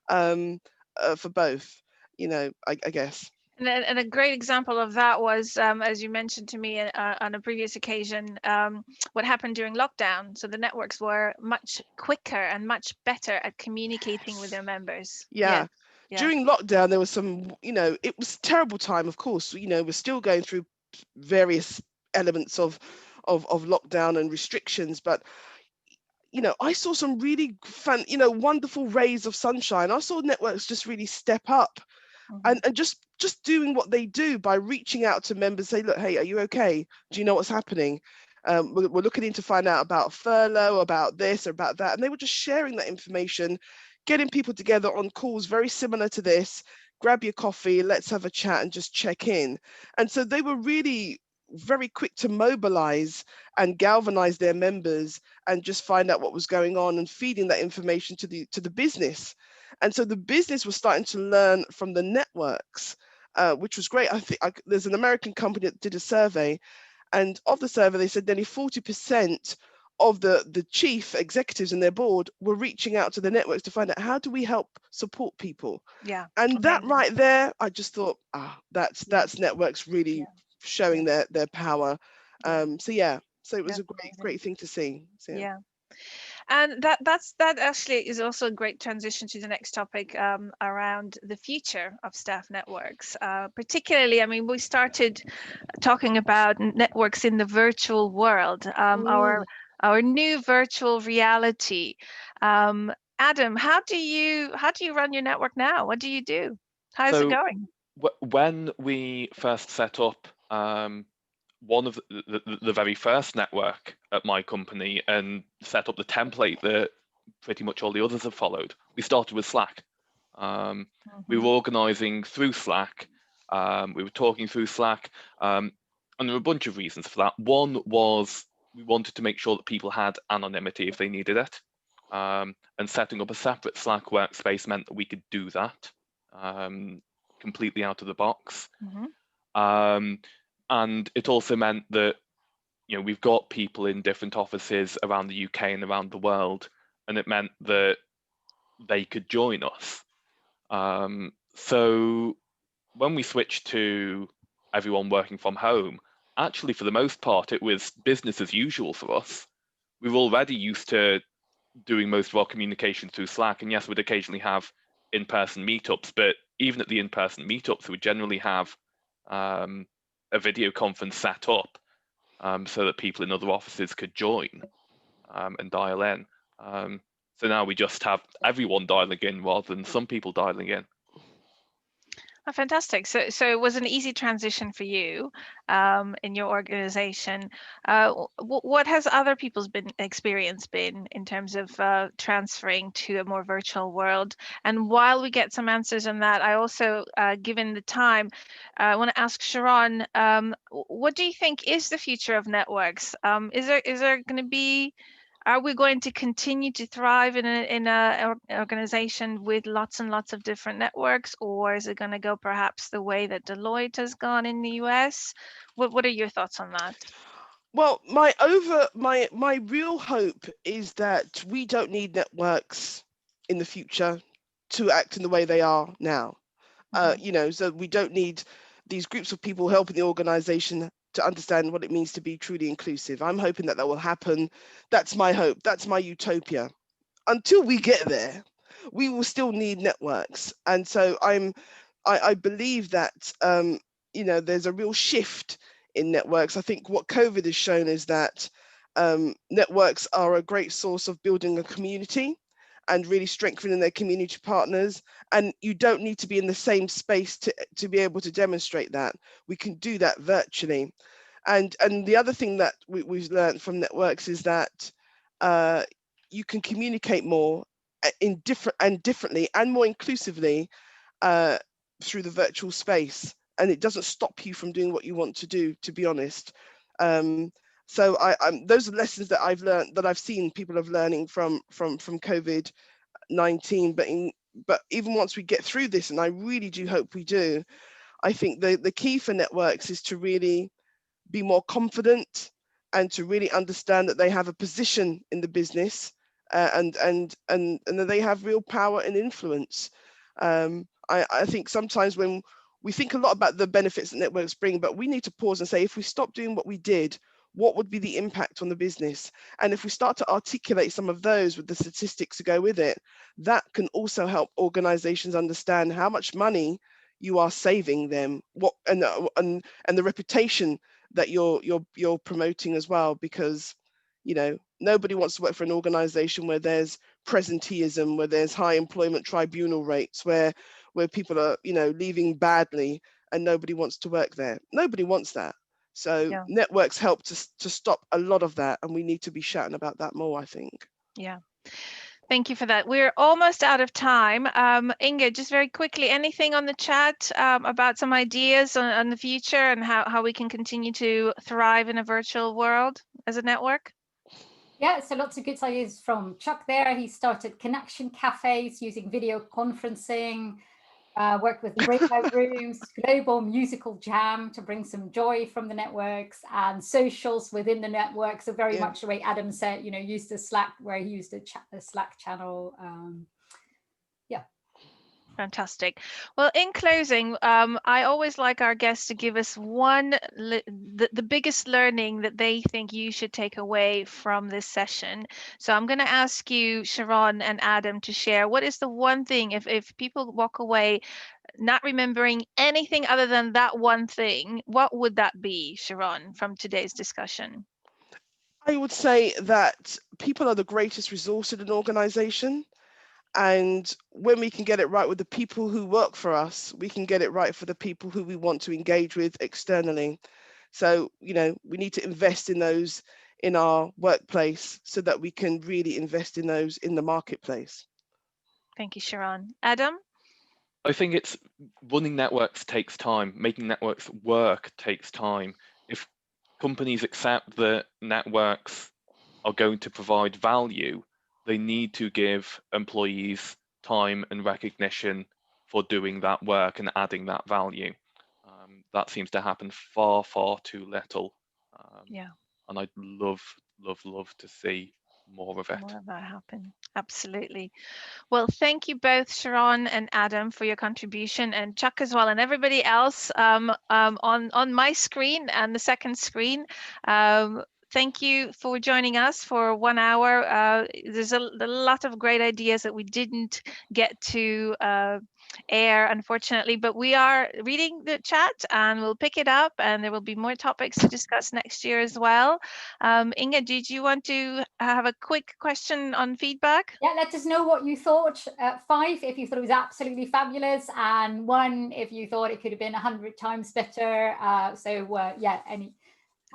S2: for both, I guess.
S1: And a great example of that was, as you mentioned to me on a previous occasion, what happened during lockdown. So the networks were much quicker and much better at communicating with their members.
S2: Yeah. During lockdown, there was some, it was a terrible time, of course. We're still going through various elements of of lockdown and restrictions. But I saw some really fun, wonderful rays of sunshine. I saw networks just really step up and just doing what they do by reaching out to members, say, look, hey, are you okay? Do you know what's happening? We're looking in to find out about furlough, about this or about that. And they were just sharing that information, getting people together on calls very similar to this. Grab your coffee, let's have a chat and just check in. And so they were really very quick to mobilize and galvanize their members and just find out what was going on and feeding that information to the business. And so the business was starting to learn from the networks, which was great. I think there's an American company that did a survey, and of the survey, they said nearly 40% of the chief executives in their board were reaching out to the networks to find out, how do we help support people?
S1: Yeah.
S2: And that right there, I just thought, that's networks really showing their power. So it was a great thing to see. So,
S1: yeah. And that actually is also a great transition to the next topic, around the future of staff networks. Particularly, I mean, we started talking about networks in the virtual world, our new virtual reality. Adam, how do you run your network now? What do you do? How's it going?
S3: When we first set up one of the very first network at my company and set up the template that pretty much all the others have followed, we started with Slack. We were organizing through Slack. We were talking through Slack, and there were a bunch of reasons for that. One was we wanted to make sure that people had anonymity if they needed it, and setting up a separate Slack workspace meant that we could do that completely out of the box. And it also meant that, we've got people in different offices around the UK and around the world, and it meant that they could join us. So when we switched to everyone working from home, actually, for the most part, it was business as usual for us. We were already used to doing most of our communication through Slack, and yes, we'd occasionally have in-person meetups, but even at the in-person meetups, we generally have a video conference set up so that people in other offices could join and dial in. So now we just have everyone dialing in rather than some people dialing in.
S1: Oh, fantastic. So it was an easy transition for you in your organization. What has other people's experience been in terms of transferring to a more virtual world? And while we get some answers on that, I also, given the time, I want to ask Cherron, what do you think is the future of networks? Is there going to be, are we going to continue to thrive in a organization with lots and lots of different networks, or is it going to go perhaps the way that Deloitte has gone in the US? What are your thoughts on that?
S2: Well, my real hope is that we don't need networks in the future to act in the way they are now. So we don't need these groups of people helping the organization to understand what it means to be truly inclusive. I'm hoping that will happen. That's my hope. That's my utopia. Until we get there, we will still need networks. And so I believe that there's a real shift in networks. I think what COVID has shown is that networks are a great source of building a community and really strengthening their community partners. And you don't need to be in the same space to be able to demonstrate that. We can do that virtually. And the other thing that we've learned from networks is that you can communicate more differently and more inclusively through the virtual space. And it doesn't stop you from doing what you want to do, to be honest. So those are lessons that I've learned, that I've seen people have learning from COVID-19. But even once we get through this, and I really do hope we do, I think the key for networks is to really be more confident and to really understand that they have a position in the business and that they have real power and influence. I think sometimes when we think a lot about the benefits that networks bring, but we need to pause and say, if we stop doing what we did, what would be the impact on the business? And if we start to articulate some of those with the statistics to go with it, that can also help organizations understand how much money you are saving them, and the reputation that you're promoting as well, because nobody wants to work for an organization where there's presenteeism, where there's high employment tribunal rates, where people are leaving badly, and nobody wants to work there. Nobody wants that. So networks help to stop a lot of that, and we need to be shouting about that more, I think.
S1: Yeah. Thank you for that. We're almost out of time. Inge, just very quickly, anything on the chat about some ideas on the future and how we can continue to thrive in a virtual world as a network?
S4: Yeah, so lots of good ideas from Chuck there. He started connection cafes using video conferencing, worked with breakout rooms, global musical jam to bring some joy from the networks, and socials within the network. So very much the way Adam said, use the Slack, where he used a Slack channel.
S1: Fantastic. Well, in closing, I always like our guests to give us the biggest learning that they think you should take away from this session. So I'm going to ask you, Cherron and Adam, to share what is the one thing, if people walk away not remembering anything other than that one thing, what would that be, Cherron, from today's discussion?
S2: I would say that people are the greatest resource in an organization. And when we can get it right with the people who work for us, we can get it right for the people who we want to engage with externally. So, we need to invest in those in our workplace so that we can really invest in those in the marketplace.
S1: Thank you, Cherron. Adam?
S3: I think it's running networks takes time. Making networks work takes time. If companies accept that networks are going to provide value, they need to give employees time and recognition for doing that work and adding that value. That seems to happen far, far too little. And I'd love to see more of it.
S1: More of that happen. Absolutely. Well, thank you both, Cherron and Adam, for your contribution, and Chuck as well, and everybody else on my screen and the second screen. Thank you for joining us for 1 hour. There's a lot of great ideas that we didn't get to air, unfortunately, but we are reading the chat and we'll pick it up, and there will be more topics to discuss next year as well. Inge, did you want to have a quick question on feedback?
S4: Yeah, let us know what you thought. 5 if you thought it was absolutely fabulous, and 1 if you thought it could have been 100 times better. Any.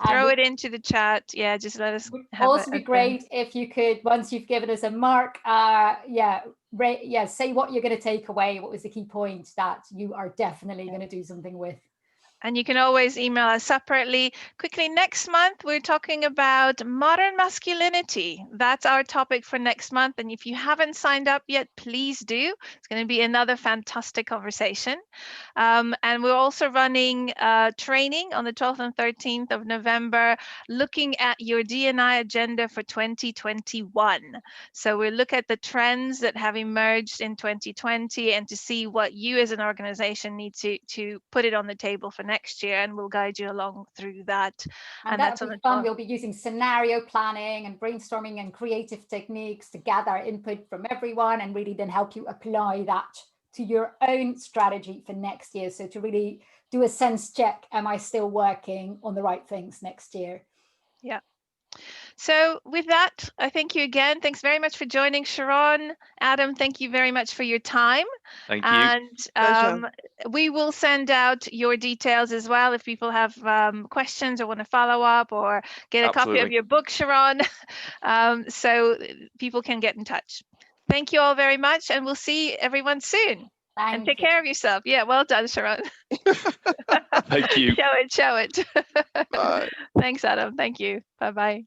S1: Throw it into the chat. Yeah, just let us.
S4: Would also be great if you could, once you've given us a mark, say what you're going to take away. What was the key point that you are definitely going to do something with?
S1: And you can always email us separately. Quickly, next month, we're talking about modern masculinity. That's our topic for next month. And if you haven't signed up yet, please do. It's going to be another fantastic conversation. And we're also running training on the 12th and 13th of November, looking at your D&I agenda for 2021. So we'll look at the trends that have emerged in 2020 and to see what you as an organization need to put it on the table for next year, and we'll guide you along through that.
S4: And that'll be fun. We'll be using scenario planning and brainstorming and creative techniques to gather input from everyone and really then help you apply that to your own strategy for next year. So to really do a sense check, am I still working on the right things next year?
S1: Yeah. So with that, I thank you again. Thanks very much for joining, Cherron. Adam, thank you very much for your time.
S3: Thank you.
S1: And we will send out your details as well if people have questions or want to follow up or get a copy of your book, Cherron, so people can get in touch. Thank you all very much, and we'll see everyone soon. And take care of yourself. Yeah, well done, Cherron.
S3: Thank you.
S1: Show it.
S2: Bye.
S1: Thanks, Adam. Thank you. Bye-bye.